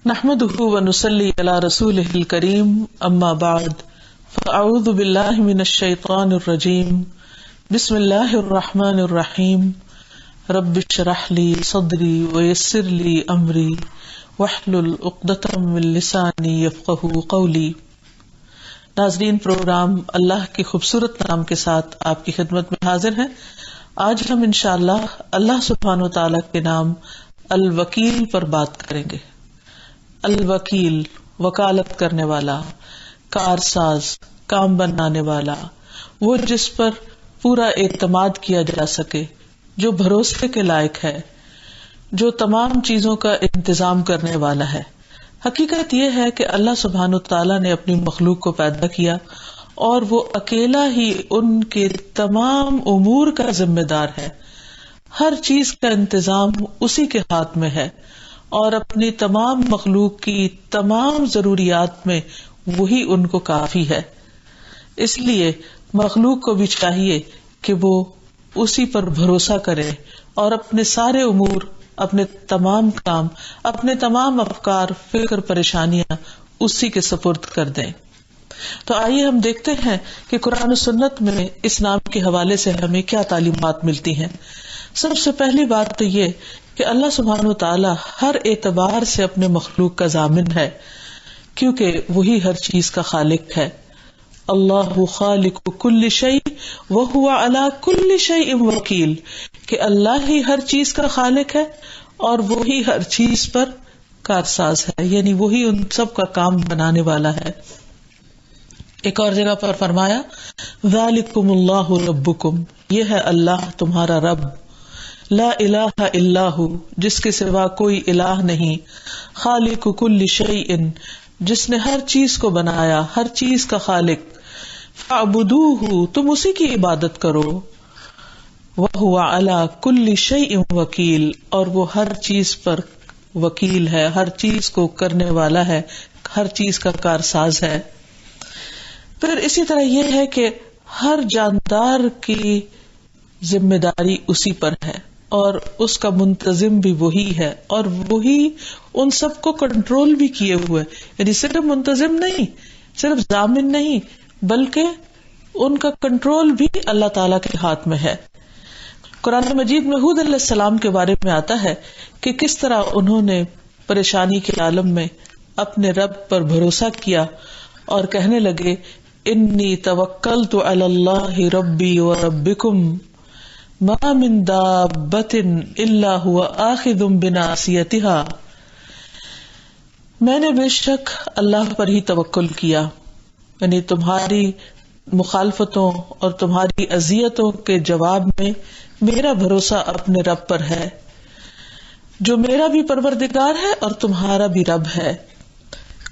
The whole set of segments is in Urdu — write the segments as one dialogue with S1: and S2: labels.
S1: نحمده ونصلي على رسوله الكريم اما بعد فاعوذ بالله من الشيطان الرجيم بسم الله الرحمن الرحيم رب اشرح لي صدري ويسر لي امري واحلل عقدة من لساني يفقهوا قولي۔ ناظرین، پروگرام اللہ کے خوبصورت نام کے ساتھ آپ کی خدمت میں حاضر ہیں۔ آج ہم انشاءاللہ اللہ سبحانہ و تعالیٰ کے نام الوکیل پر بات کریں گے۔ الوکیل، وکالت کرنے والا، کارساز، کام بنانے والا، وہ جس پر پورا اعتماد کیا جا سکے، جو بھروسے کے لائق ہے، جو تمام چیزوں کا انتظام کرنے والا ہے۔ حقیقت یہ ہے کہ اللہ سبحانہ تعالیٰ نے اپنی مخلوق کو پیدا کیا اور وہ اکیلا ہی ان کے تمام امور کا ذمہ دار ہے۔ ہر چیز کا انتظام اسی کے ہاتھ میں ہے اور اپنی تمام مخلوق کی تمام ضروریات میں وہی ان کو کافی ہے۔ اس لیے مخلوق کو بھی چاہیے کہ وہ اسی پر بھروسہ کرے اور اپنے سارے امور، اپنے تمام کام، اپنے تمام افکار، فکر، پریشانیاں اسی کے سپرد کر دیں۔ تو آئیے ہم دیکھتے ہیں کہ قرآن و سنت میں اس نام کے حوالے سے ہمیں کیا تعلیمات ملتی ہیں۔ سب سے پہلی بات تو یہ کہ اللہ سبحانہ وتعالی ہر اعتبار سے اپنے مخلوق کا ضامن ہے، کیونکہ وہی ہر چیز کا خالق ہے۔ اللہ خالق کل شیء وہو علی کل شیء وکیل، کہ اللہ ہی ہر چیز کا خالق ہے اور وہی ہر چیز پر کارساز ہے، یعنی وہی ان سب کا کام بنانے والا ہے۔ ایک اور جگہ پر فرمایا ذالکم اللہ ربکم، یہ ہے اللہ تمہارا رب، لا الہ الا ہو، جس کے سوا کوئی الہ نہیں، خالق کل شیء، جس نے ہر چیز کو بنایا، ہر چیز کا خالق، فاعبدوہ، تم اسی کی عبادت کرو، وہو علی کل شیء وکیل، اور وہ ہر چیز پر وکیل ہے، ہر چیز کو کرنے والا ہے، ہر چیز کا کارساز ہے۔ پھر اسی طرح یہ ہے کہ ہر جاندار کی ذمہ داری اسی پر ہے اور اس کا منتظم بھی وہی ہے، اور وہی ان سب کو کنٹرول بھی کیے ہوئے، یعنی صرف منتظم نہیں، صرف ضامن نہیں، بلکہ ان کا کنٹرول بھی اللہ تعالی کے ہاتھ میں ہے۔ قرآن مجید میں ہود علیہ السلام کے بارے میں آتا ہے کہ کس طرح انہوں نے پریشانی کے عالم میں اپنے رب پر بھروسہ کیا اور کہنے لگے انی توکلت علی اللہ ربی و ربکم ما من دابۃ الا هو آخذ بناصیتها، میں نے بے شک اللہ پر ہی توکل کیا، یعنی تمہاری مخالفتوں اور تمہاری اذیتوں کے جواب میں میرا بھروسہ اپنے رب پر ہے، جو میرا بھی پروردگار ہے اور تمہارا بھی رب ہے۔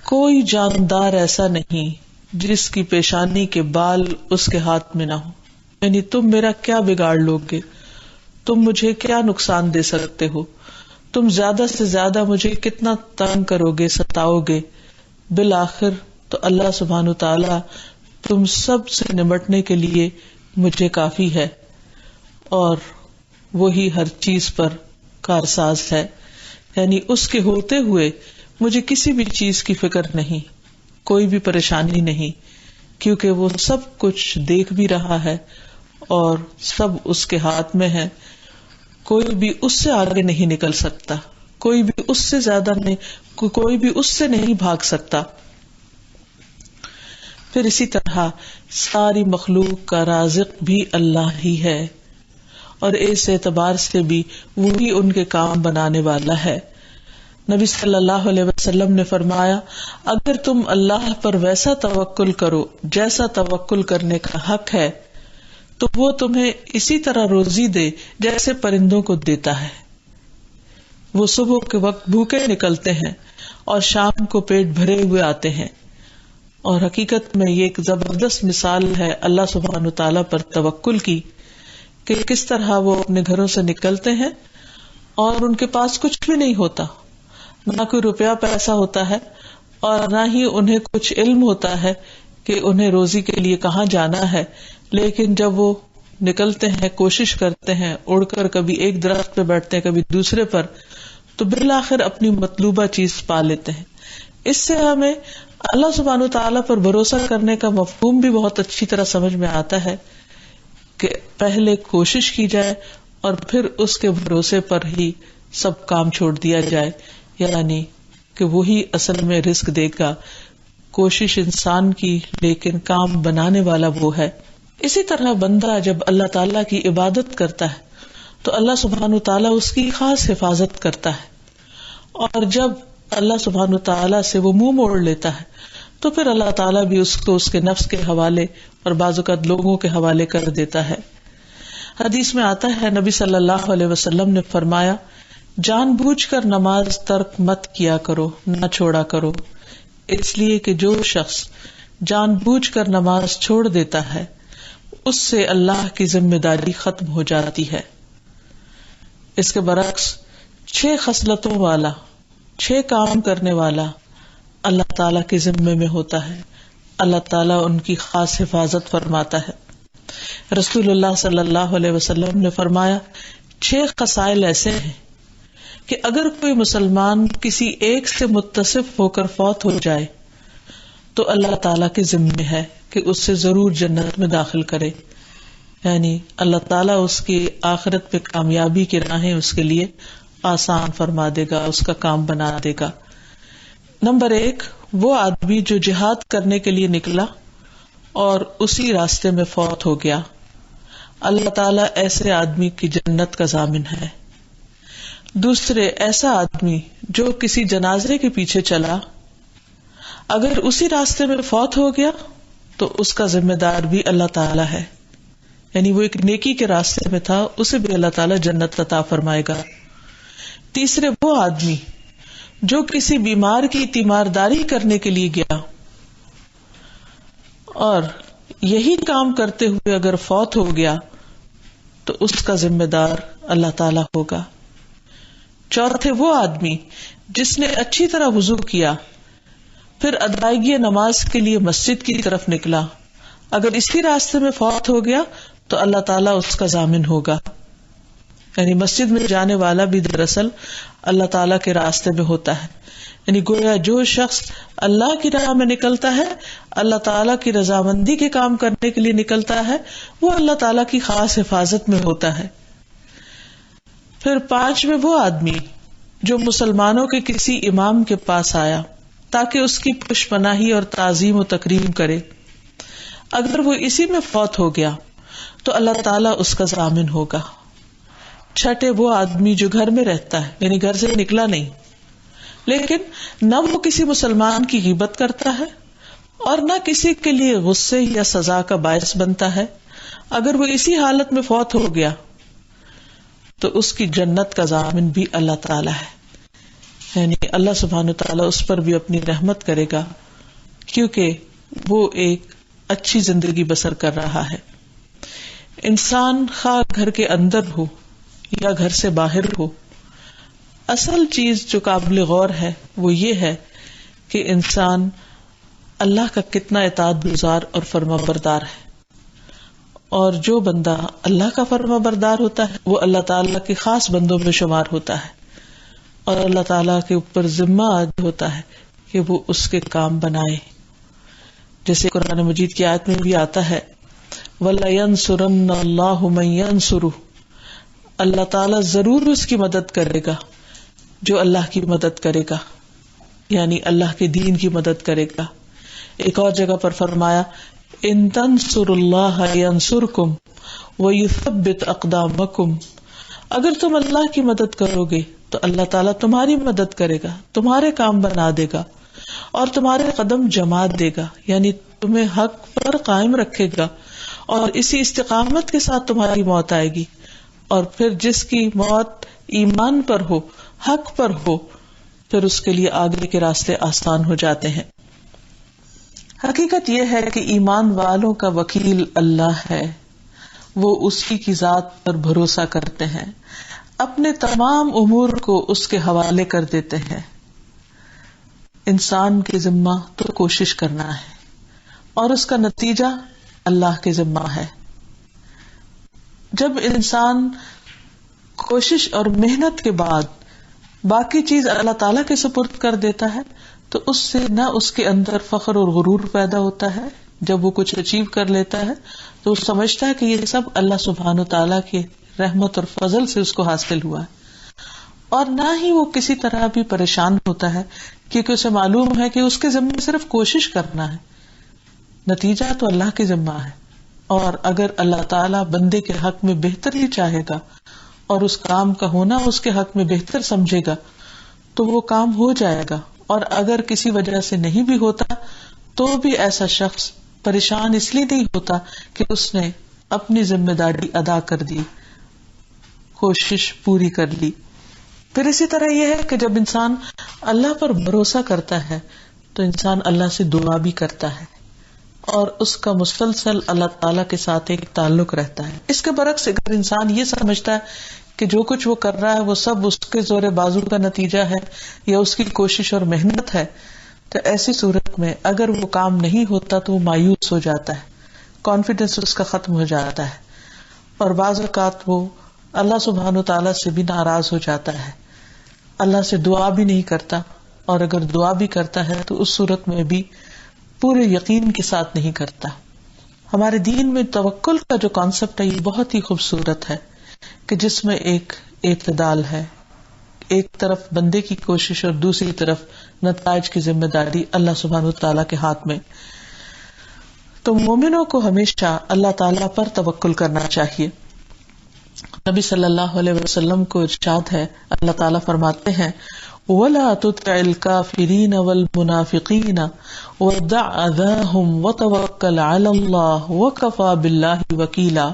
S1: کوئی جاندار ایسا نہیں جس کی پیشانی کے بال اس کے ہاتھ میں نہ ہو، یعنی تم میرا کیا بگاڑ لو گے، تم مجھے کیا نقصان دے سکتے ہو، تم زیادہ سے زیادہ مجھے کتنا تنگ کرو گے، ستاؤ گے، بالآخر تو اللہ سبحانہ تعالی تم سب سے نمٹنے کے لیے مجھے کافی ہے، اور وہی ہر چیز پر کارساز ہے، یعنی اس کے ہوتے ہوئے مجھے کسی بھی چیز کی فکر نہیں، کوئی بھی پریشانی نہیں، کیونکہ وہ سب کچھ دیکھ بھی رہا ہے اور سب اس کے ہاتھ میں ہے۔ کوئی بھی اس سے آگے نہیں نکل سکتا، کوئی بھی اس سے زیادہ نہیں، کوئی بھی اس سے نہیں بھاگ سکتا۔ پھر اسی طرح ساری مخلوق کا رازق بھی اللہ ہی ہے، اور اس اعتبار سے بھی وہی ان کے کام بنانے والا ہے۔ نبی صلی اللہ علیہ وسلم نے فرمایا اگر تم اللہ پر ویسا توکل کرو جیسا توکل کرنے کا حق ہے تو وہ تمہیں اسی طرح روزی دے جیسے پرندوں کو دیتا ہے۔ وہ صبح کے وقت بھوکے نکلتے ہیں اور شام کو پیٹ بھرے ہوئے آتے ہیں، اور حقیقت میں یہ ایک زبردست مثال ہے اللہ سبحانہ تعالیٰ پر توکل کی، کہ کس طرح وہ اپنے گھروں سے نکلتے ہیں اور ان کے پاس کچھ بھی نہیں ہوتا، نہ کوئی روپیہ پیسہ ہوتا ہے اور نہ ہی انہیں کچھ علم ہوتا ہے کہ انہیں روزی کے لیے کہاں جانا ہے، لیکن جب وہ نکلتے ہیں، کوشش کرتے ہیں، اڑ کر کبھی ایک درخت پہ بیٹھتے ہیں، کبھی دوسرے پر، تو بالآخر اپنی مطلوبہ چیز پا لیتے ہیں. اس سے ہمیں اللہ سبحانہ وتعالی پر بھروسہ کرنے کا مفہوم بھی بہت اچھی طرح سمجھ میں آتا ہے کہ پہلے کوشش کی جائے اور پھر اس کے بھروسے پر ہی سب کام چھوڑ دیا جائے، یعنی کہ وہی اصل میں رزق دے گا. کوشش انسان کی لیکن کام بنانے والا وہ ہے. اسی طرح بندہ جب اللہ تعالیٰ کی عبادت کرتا ہے تو اللہ سبحانہ وتعالیٰ اس کی خاص حفاظت کرتا ہے، اور جب اللہ سبحانہ وتعالیٰ سے وہ منہ موڑ لیتا ہے تو پھر اللہ تعالیٰ بھی اس کو اس کے نفس کے حوالے اور بعض اوقات لوگوں کے حوالے کر دیتا ہے. حدیث میں آتا ہے نبی صلی اللہ علیہ وسلم نے فرمایا، جان بوجھ کر نماز ترک مت کیا کرو، نہ چھوڑا کرو، اس لیے کہ جو شخص جان بوجھ کر نماز چھوڑ دیتا ہے اس سے اللہ کی ذمہ داری ختم ہو جاتی ہے. اس کے برعکس 6 خصلتوں والا، 6 کام کرنے والا اللہ تعالیٰ کے ذمے میں ہوتا ہے، اللہ تعالیٰ ان کی خاص حفاظت فرماتا ہے. رسول اللہ صلی اللہ علیہ وسلم نے فرمایا 6 خصائل ایسے ہیں کہ اگر کوئی مسلمان کسی ایک سے متصف ہو کر فوت ہو جائے تو اللہ تعالیٰ کے ذمے ہے کہ اس سے ضرور جنت میں داخل کرے، یعنی اللہ تعالیٰ اس کی آخرت میں کامیابی کی راہیں اس کے لیے آسان فرما دے گا، اس کا کام بنا دے گا. نمبر 1، وہ آدمی جو جہاد کرنے کے لیے نکلا اور اسی راستے میں فوت ہو گیا، اللہ تعالیٰ ایسے آدمی کی جنت کا ضامن ہے. دوسرے، ایسا آدمی جو کسی جنازے کے پیچھے چلا، اگر اسی راستے میں فوت ہو گیا تو اس کا ذمہ دار بھی اللہ تعالیٰ ہے، یعنی وہ ایک نیکی کے راستے میں تھا، اسے بھی اللہ تعالیٰ جنت عطا فرمائے گا. تیسرے، وہ آدمی جو کسی بیمار کی تیمارداری کرنے کے لیے گیا اور یہی کام کرتے ہوئے اگر فوت ہو گیا تو اس کا ذمہ دار اللہ تعالیٰ ہوگا. چوتھے، وہ آدمی جس نے اچھی طرح وضو کیا پھر ادائیگی نماز کے لیے مسجد کی طرف نکلا، اگر اسی راستے میں فوت ہو گیا تو اللہ تعالیٰ اس کا ضامن ہوگا. یعنی مسجد میں جانے والا بھی دراصل اللہ تعالیٰ کے راستے میں ہوتا ہے، یعنی گویا جو شخص اللہ کی راہ میں نکلتا ہے، اللہ تعالیٰ کی رضامندی کے کام کرنے کے لیے نکلتا ہے، وہ اللہ تعالیٰ کی خاص حفاظت میں ہوتا ہے. پھر 5 وہ آدمی جو مسلمانوں کے کسی امام کے پاس آیا تاکہ اس کی پشپناہی اور تعظیم و تکریم کرے، اگر وہ اسی میں فوت ہو گیا تو اللہ تعالیٰ اس کا ضامن ہوگا. 6 وہ آدمی جو گھر میں رہتا ہے، یعنی گھر سے نکلا نہیں، لیکن نہ وہ کسی مسلمان کی غیبت کرتا ہے اور نہ کسی کے لیے غصے یا سزا کا باعث بنتا ہے، اگر وہ اسی حالت میں فوت ہو گیا تو اس کی جنت کا ضامن بھی اللہ تعالیٰ ہے. یعنی اللہ سبحانہ وتعالیٰ اس پر بھی اپنی رحمت کرے گا کیونکہ وہ ایک اچھی زندگی بسر کر رہا ہے. انسان خواہ گھر کے اندر ہو یا گھر سے باہر ہو، اصل چیز جو قابل غور ہے وہ یہ ہے کہ انسان اللہ کا کتنا اطاعت گزار اور فرما بردار ہے. اور جو بندہ اللہ کا فرما بردار ہوتا ہے وہ اللہ تعالیٰ کے خاص بندوں میں شمار ہوتا ہے، اور اللہ تعالیٰ کے اوپر ذمہ عائد ہوتا ہے کہ وہ اس کے کام بنائے. جیسے قرآن مجید کی آیت میں بھی آتا ہے وَلَيَنْصُرَنَّ اللَّهُ مَن يَنْصُرُهُ، اللہ تعالیٰ ضرور اس کی مدد کرے گا جو اللہ کی مدد کرے گا، یعنی اللہ کے دین کی مدد کرے گا. ایک اور جگہ پر فرمایا ان تنصروا اللہ ینصرکم ویثبت اقدامکم، اگر تم اللہ کی مدد کرو گے تو اللہ تعالیٰ تمہاری مدد کرے گا، تمہارے کام بنا دے گا اور تمہارے قدم جما دے گا، یعنی تمہیں حق پر قائم رکھے گا اور اسی استقامت کے ساتھ تمہاری موت آئے گی. اور پھر جس کی موت ایمان پر ہو، حق پر ہو، پھر اس کے لیے آگے کے راستے آسان ہو جاتے ہیں. حقیقت یہ ہے کہ ایمان والوں کا وکیل اللہ ہے، وہ اسی کی ذات پر بھروسہ کرتے ہیں، اپنے تمام امور کو اس کے حوالے کر دیتے ہیں. انسان کے ذمہ تو کوشش کرنا ہے اور اس کا نتیجہ اللہ کے ذمہ ہے. جب انسان کوشش اور محنت کے بعد باقی چیز اللہ تعالیٰ کے سپرد کر دیتا ہے تو اس سے نہ اس کے اندر فخر اور غرور پیدا ہوتا ہے. جب وہ کچھ اچیو کر لیتا ہے تو وہ سمجھتا ہے کہ یہ سب اللہ سبحانہ و تعالیٰ کی رحمت اور فضل سے اس کو حاصل ہوا ہے, اور نہ ہی وہ کسی طرح بھی پریشان ہوتا ہے کیونکہ اسے معلوم ہے کہ اس کے ذمہ صرف کوشش کرنا ہے, نتیجہ تو اللہ کے ذمہ ہے. اور اگر اللہ تعالیٰ بندے کے حق میں بہتر ہی چاہے گا اور اس کام کا ہونا اس کے حق میں بہتر سمجھے گا تو وہ کام ہو جائے گا, اور اگر کسی وجہ سے نہیں بھی ہوتا تو بھی ایسا شخص پریشان اس لیے نہیں ہوتا کہ اس نے اپنی ذمہ داری ادا کر دی, کوشش پوری کر لی. پھر اسی طرح یہ ہے کہ جب انسان اللہ پر بھروسہ کرتا ہے تو انسان اللہ سے دعا بھی کرتا ہے اور اس کا مسلسل اللہ تعالیٰ کے ساتھ ایک تعلق رہتا ہے. اس کے برعکس اگر انسان یہ سمجھتا ہے کہ جو کچھ وہ کر رہا ہے وہ سب اس کے زور بازو کا نتیجہ ہے یا اس کی کوشش اور محنت ہے, تو ایسی صورت میں اگر وہ کام نہیں ہوتا تو وہ مایوس ہو جاتا ہے, کانفیڈنس اس کا ختم ہو جاتا ہے, اور بعض اوقات وہ اللہ سبحانہ و تعالیٰ سے بھی ناراض ہو جاتا ہے, اللہ سے دعا بھی نہیں کرتا, اور اگر دعا بھی کرتا ہے تو اس صورت میں بھی پورے یقین کے ساتھ نہیں کرتا. ہمارے دین میں توکل کا جو کانسیپٹ ہے یہ بہت ہی خوبصورت ہے کہ جس میں ایک اعتدال ہے, ایک طرف بندے کی کوشش اور دوسری طرف نتائج کی ذمہ داری اللہ سبحانہ وتعالیٰ کے ہاتھ میں. تو مومنوں کو ہمیشہ اللہ تعالیٰ پر توکل کرنا چاہیے. نبی صلی اللہ علیہ وسلم کو ارشاد ہے, اللہ تعالیٰ فرماتے ہیں وَلَا تُطِعِ الْكَافِرِينَ وَالْمُنَافِقِينَ وَدَعْ أَذَاهُمْ وَتَوَكَّلْ عَلَى اللَّهِ وَكَفَى بِاللَّهِ وَكِيلًا.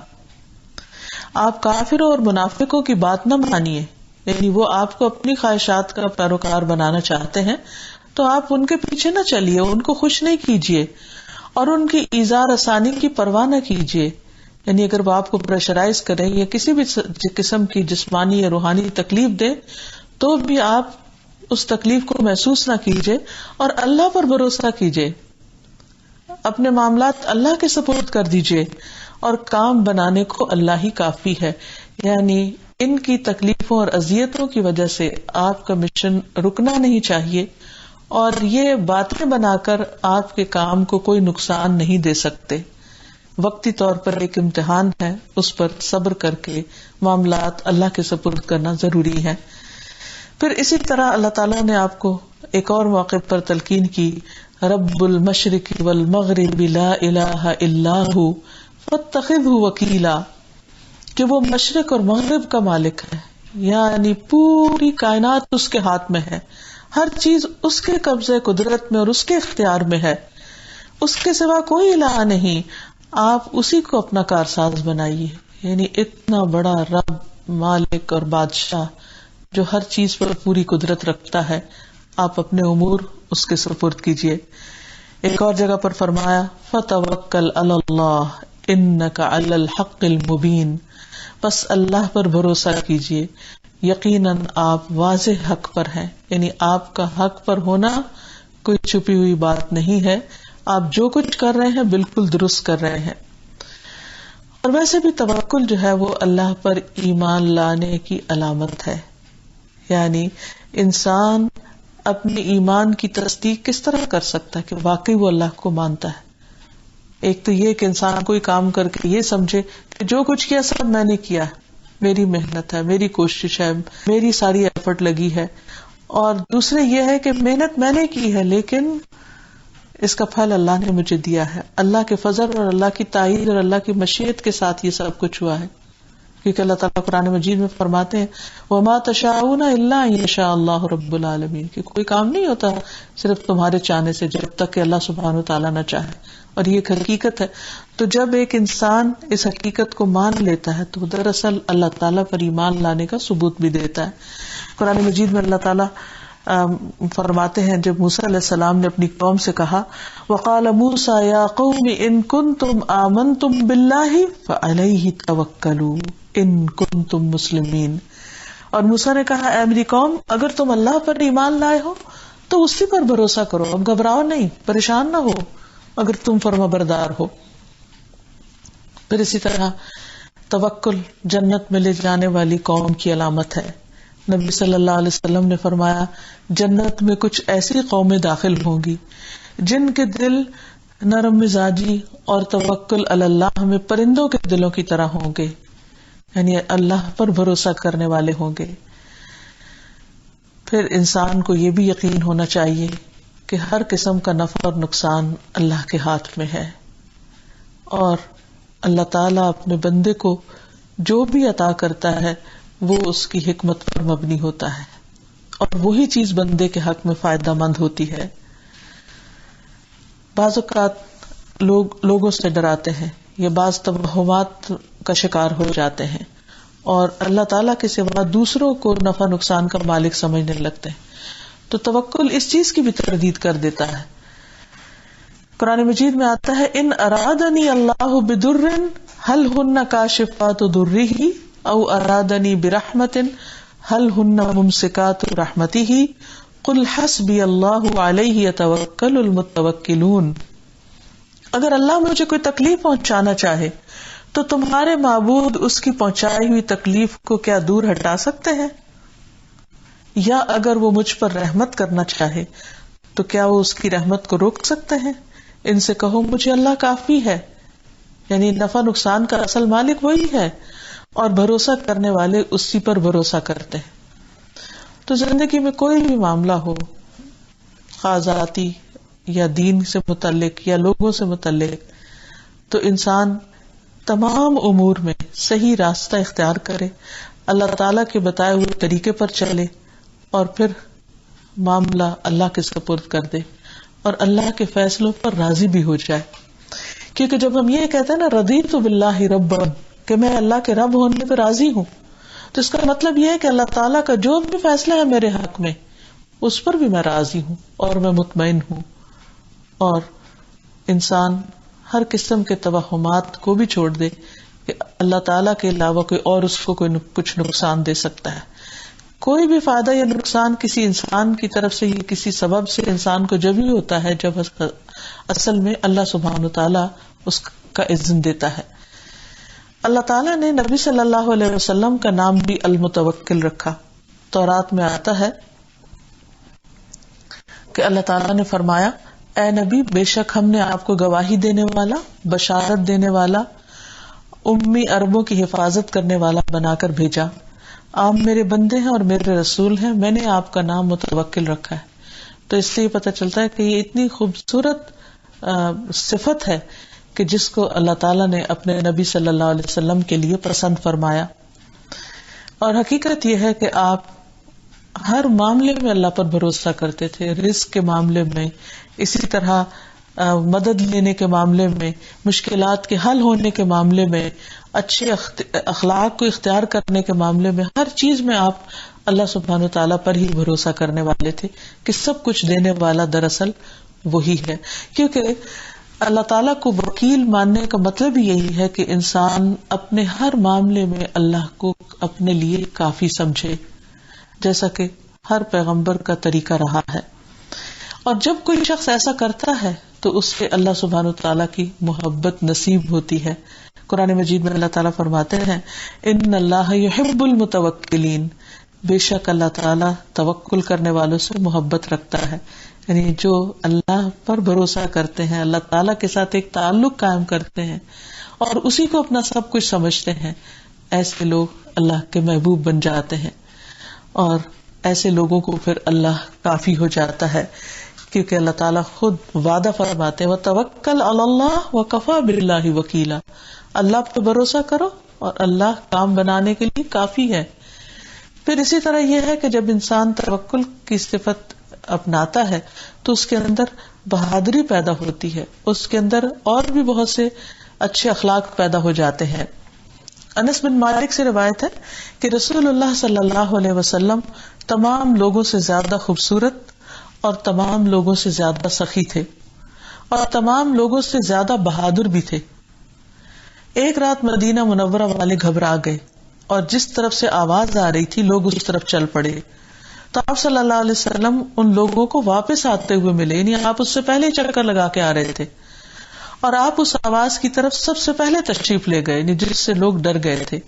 S1: آپ کافروں اور منافقوں کی بات نہ مانیے, یعنی وہ آپ کو اپنی خواہشات کا پیروکار بنانا چاہتے ہیں تو آپ ان کے پیچھے نہ چلیے, ان کو خوش نہیں کیجیے اور ان کی ایذا رسانی کی پرواہ نہ کیجیے. یعنی اگر وہ آپ کو پریشرائز کریں یا کسی بھی قسم کی جسمانی یا روحانی تکلیف دے تو بھی آپ اس تکلیف کو محسوس نہ کیجیے اور اللہ پر بھروسہ کیجیے, اپنے معاملات اللہ کے سپرد کر دیجیے اور کام بنانے کو اللہ ہی کافی ہے. یعنی ان کی تکلیفوں اور اذیتوں کی وجہ سے آپ کا مشن رکنا نہیں چاہیے, اور یہ باتیں بنا کر آپ کے کام کو کوئی نقصان نہیں دے سکتے. وقتی طور پر ایک امتحان ہے, اس پر صبر کر کے معاملات اللہ کے سپرد کرنا ضروری ہے. پھر اسی طرح اللہ تعالیٰ نے آپ کو ایک اور موقع پر تلقین کی, رب المشرق والمغرب لا الہ الا ہو فاتخذہ وکیلا, کہ وہ مشرق اور مغرب کا مالک ہے, یعنی پوری کائنات اس کے ہاتھ میں ہے, ہر چیز اس کے قبضے قدرت میں اور اس کے اختیار میں ہے, اس کے سوا کوئی الہ نہیں, آپ اسی کو اپنا کارساز بنائیے. یعنی اتنا بڑا رب, مالک اور بادشاہ جو ہر چیز پر پوری قدرت رکھتا ہے, آپ اپنے امور اس کے سپرد کیجیے. ایک اور جگہ پر فرمایا فَتَوَكَّلْ عَلَى اللَّهِ إِنَّكَ عَلَى الْحَقِّ الْمُبِينِ, بس اللہ پر بھروسہ کیجیے, یقیناً آپ واضح حق پر ہیں. یعنی آپ کا حق پر ہونا کوئی چھپی ہوئی بات نہیں ہے, آپ جو کچھ کر رہے ہیں بالکل درست کر رہے ہیں. اور ویسے بھی توکل جو ہے وہ اللہ پر ایمان لانے کی علامت ہے. یعنی انسان اپنے ایمان کی تصدیق کس طرح کر سکتا ہے کہ واقعی وہ اللہ کو مانتا ہے. ایک تو یہ کہ انسان کوئی کام کر کے یہ سمجھے کہ جو کچھ کیا سب میں نے کیا, میری محنت ہے, میری کوشش ہے, میری ساری ایفرٹ لگی ہے. اور دوسرے یہ ہے کہ محنت میں نے کی ہے لیکن اس کا پھل اللہ نے مجھے دیا ہے, اللہ کے فضل اور اللہ کی تائید اور اللہ کی مشیت کے ساتھ یہ سب کچھ ہوا ہے. کیونکہ اللہ تعالیٰ قرآن مجید میں فرماتے ہیں وَمَا تَشَاءُونَ إِلَّا أَن يَشَاءَ اللَّهُ رَبُّ الْعَالَمِينَ, کہ کوئی کام نہیں ہوتا صرف تمہارے چاہنے سے جب تک کہ اللہ سبحانہ وتعالیٰ نہ چاہے. اور یہ ایک حقیقت ہے. تو جب ایک انسان اس حقیقت کو مان لیتا ہے تو دراصل اللہ تعالیٰ پر ایمان لانے کا ثبوت بھی دیتا ہے. قرآن مجید میں اللہ تعالیٰ فرماتے ہیں جب موسیٰ علیہ السلام نے اپنی قوم سے کہا وَقَالَ مُوسَىٰ يَا قَوْمِ إِن كُنتُمْ آمَنْتُمْ بِاللَّهِ فَعَلَيْهِ تَوَكَّلُوا إِن كُنتُمْ مُسْلِمِينَ, اور موسیٰ نے کہا اے میری قوم اگر تم اللہ پر ایمان لائے ہو تو اسی پر بھروسہ کرو, اب گھبراؤ نہیں, پریشان نہ ہو اگر تم فرمانبردار ہو. پھر اسی طرح توکل جنت میں لے جانے والی قوم کی علامت ہے. نبی صلی اللہ علیہ وسلم نے فرمایا جنت میں کچھ ایسی قومیں داخل ہوں گی جن کے دل نرم مزاجی اور توکل علی اللہ میں پرندوں کے دلوں کی طرح ہوں گے، یعنی اللہ پر بھروسہ کرنے والے ہوں گے۔ پھر انسان کو یہ بھی یقین ہونا چاہیے کہ ہر قسم کا نفع اور نقصان اللہ کے ہاتھ میں ہے، اور اللہ تعالیٰ اپنے بندے کو جو بھی عطا کرتا ہے وہ اس کی حکمت پر مبنی ہوتا ہے، اور وہی چیز بندے کے حق میں فائدہ مند ہوتی ہے۔ بعض اوقات لوگوں سے ڈراتے ہیں یا بعض توہمات کا شکار ہو جاتے ہیں اور اللہ تعالیٰ کے سوا دوسروں کو نفع نقصان کا مالک سمجھنے لگتے ہیں، تو توکل اس چیز کی بھی تردید کر دیتا ہے۔ قرآن مجید میں آتا ہے ان ارادنی اللہ بدر هل ہن کاشفات ضرہ او ارادنی برحمت هل ہن ممسکات رحمتہ قل حسبی اللہ علیہ یتوکل المتوکلون۔ اگر اللہ مجھے کوئی تکلیف پہنچانا چاہے تو تمہارے معبود اس کی پہنچائی ہوئی تکلیف کو کیا دور ہٹا سکتے ہیں؟ یا اگر وہ مجھ پر رحمت کرنا چاہے تو کیا وہ اس کی رحمت کو روک سکتے ہیں؟ ان سے کہو مجھے اللہ کافی ہے، یعنی نفع نقصان کا اصل مالک وہی ہے اور بھروسہ کرنے والے اسی پر بھروسہ کرتے ہیں۔ تو زندگی میں کوئی بھی معاملہ ہو، خواہ ذاتی یا دین سے متعلق یا لوگوں سے متعلق، تو انسان تمام امور میں صحیح راستہ اختیار کرے، اللہ تعالیٰ کے بتائے ہوئے طریقے پر چلے اور پھر معاملہ اللہ کے سپرد کر دے اور اللہ کے فیصلوں پر راضی بھی ہو جائے۔ کیونکہ جب ہم یہ کہتے ہیں نا رضیت باللہ ربا، کہ میں اللہ کے رب ہونے پہ راضی ہوں، تو اس کا مطلب یہ ہے کہ اللہ تعالیٰ کا جو بھی فیصلہ ہے میرے حق میں اس پر بھی میں راضی ہوں اور میں مطمئن ہوں۔ اور انسان ہر قسم کے توہمات کو بھی چھوڑ دے کہ اللہ تعالیٰ کے علاوہ کوئی اور اس کو کوئی کچھ نقصان دے سکتا ہے۔ کوئی بھی فائدہ یا نقصان کسی انسان کی طرف سے یا کسی سبب سے انسان کو جب ہی ہوتا ہے جب اصل میں اللہ سبحانہ وتعالیٰ اس کا اذن دیتا ہے۔ اللہ تعالیٰ نے نبی صلی اللہ علیہ وسلم کا نام بھی المتوکل رکھا۔ تورات میں آتا ہے کہ اللہ تعالیٰ نے فرمایا اے نبی بے شک ہم نے آپ کو گواہی دینے والا، بشارت دینے والا، امی عربوں کی حفاظت کرنے والا بنا کر بھیجا۔ آپ میرے بندے ہیں اور میرے رسول ہیں، میں نے آپ کا نام متوکل رکھا ہے۔ تو اس سے یہ پتہ چلتا ہے کہ یہ اتنی خوبصورت صفت ہے کہ جس کو اللہ تعالیٰ نے اپنے نبی صلی اللہ علیہ وسلم کے لیے پسند فرمایا۔ اور حقیقت یہ ہے کہ آپ ہر معاملے میں اللہ پر بھروسہ کرتے تھے، رزق کے معاملے میں، اسی طرح مدد لینے کے معاملے میں، مشکلات کے حل ہونے کے معاملے میں، اچھے اخلاق کو اختیار کرنے کے معاملے میں، ہر چیز میں آپ اللہ سبحانہ وتعالیٰ پر ہی بھروسہ کرنے والے تھے کہ سب کچھ دینے والا دراصل وہی ہے۔ کیونکہ اللہ تعالیٰ کو وکیل ماننے کا مطلب ہی یہی ہے کہ انسان اپنے ہر معاملے میں اللہ کو اپنے لیے کافی سمجھے، جیسا کہ ہر پیغمبر کا طریقہ رہا ہے۔ اور جب کوئی شخص ایسا کرتا ہے تو اس سے اللہ سبحانہ وتعالیٰ کی محبت نصیب ہوتی ہے۔ قرآن مجید میں اللہ تعالیٰ فرماتے ہیں ان اللہ یحب المتوکلین، بے شک اللہ تعالیٰ توکل کرنے والوں سے محبت رکھتا ہے، یعنی جو اللہ پر بھروسہ کرتے ہیں، اللہ تعالیٰ کے ساتھ ایک تعلق قائم کرتے ہیں اور اسی کو اپنا سب کچھ سمجھتے ہیں، ایسے لوگ اللہ کے محبوب بن جاتے ہیں اور ایسے لوگوں کو پھر اللہ کافی ہو جاتا ہے، کیونکہ اللہ تعالیٰ خود وعدہ فرماتے ہیں وَتَوَكَّلْ عَلَى اللَّهِ وَكَفَى بِاللَّهِ وَكِيلًا، اللہ پہ بھروسہ کرو اور اللہ کام بنانے کے لیے کافی ہے۔ پھر اسی طرح یہ ہے کہ جب انسان توکل کی صفت اپناتا ہے تو اس کے اندر بہادری پیدا ہوتی ہے، اس کے اندر اور بھی بہت سے اچھے اخلاق پیدا ہو جاتے ہیں۔ انس بن مالک سے روایت ہے کہ رسول اللہ صلی اللہ علیہ وسلم تمام لوگوں سے زیادہ خوبصورت اور تمام لوگوں سے زیادہ سخی تھے اور تمام لوگوں سے زیادہ بہادر بھی تھے۔ ایک رات مدینہ منورہ والے گھبرا گئے اور جس طرف سے آواز آ رہی تھی لوگ اس طرف چل پڑے، تو آپ صلی اللہ علیہ وسلم ان لوگوں کو واپس آتے ہوئے ملے، یعنی آپ اس سے پہلے چکر لگا کے آ رہے تھے اور آپ اس آواز کی طرف سب سے پہلے تشریف لے گئے، یعنی جس سے لوگ ڈر گئے تھے۔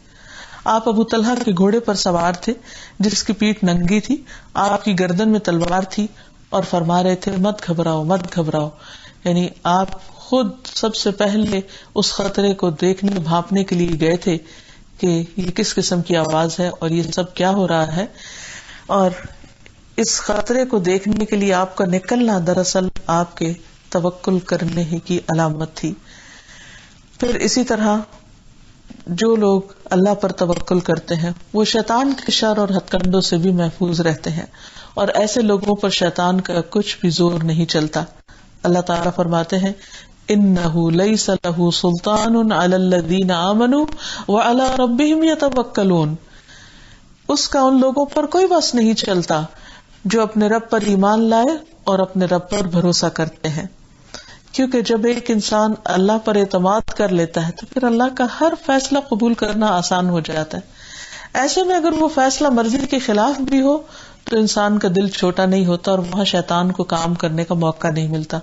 S1: آپ ابو طلحہ کے گھوڑے پر سوار تھے جس کی پیٹھ ننگی تھی، آپ کی گردن میں تلوار تھی اور فرما رہے تھے مت گھبراؤ مت گھبراؤ، یعنی آپ خود سب سے پہلے اس خطرے کو دیکھنے بھانپنے کے لیے گئے تھے کہ یہ کس قسم کی آواز ہے اور یہ سب کیا ہو رہا ہے، اور اس خطرے کو دیکھنے کے لیے آپ کا نکلنا دراصل آپ کے توکل کرنے کی علامت تھی۔ پھر اسی طرح جو لوگ اللہ پر توکل کرتے ہیں وہ شیطان کے شر اور ہتھ کنڈوں سے بھی محفوظ رہتے ہیں، اور ایسے لوگوں پر شیطان کا کچھ بھی زور نہیں چلتا۔ اللہ تعالیٰ فرماتے ہیں انہ لیس لہ سلطان علی الذین آمنوا وعلی ربہم یتوکلون، اس کا ان لوگوں پر کوئی بس نہیں چلتا جو اپنے رب پر ایمان لائے اور اپنے رب پر بھروسہ کرتے ہیں، کیونکہ جب ایک انسان اللہ پر اعتماد کر لیتا ہے تو پھر اللہ کا ہر فیصلہ قبول کرنا آسان ہو جاتا ہے۔ ایسے میں اگر وہ فیصلہ مرضی کے خلاف بھی ہو تو انسان کا دل چھوٹا نہیں ہوتا اور وہاں شیطان کو کام کرنے کا موقع نہیں ملتا،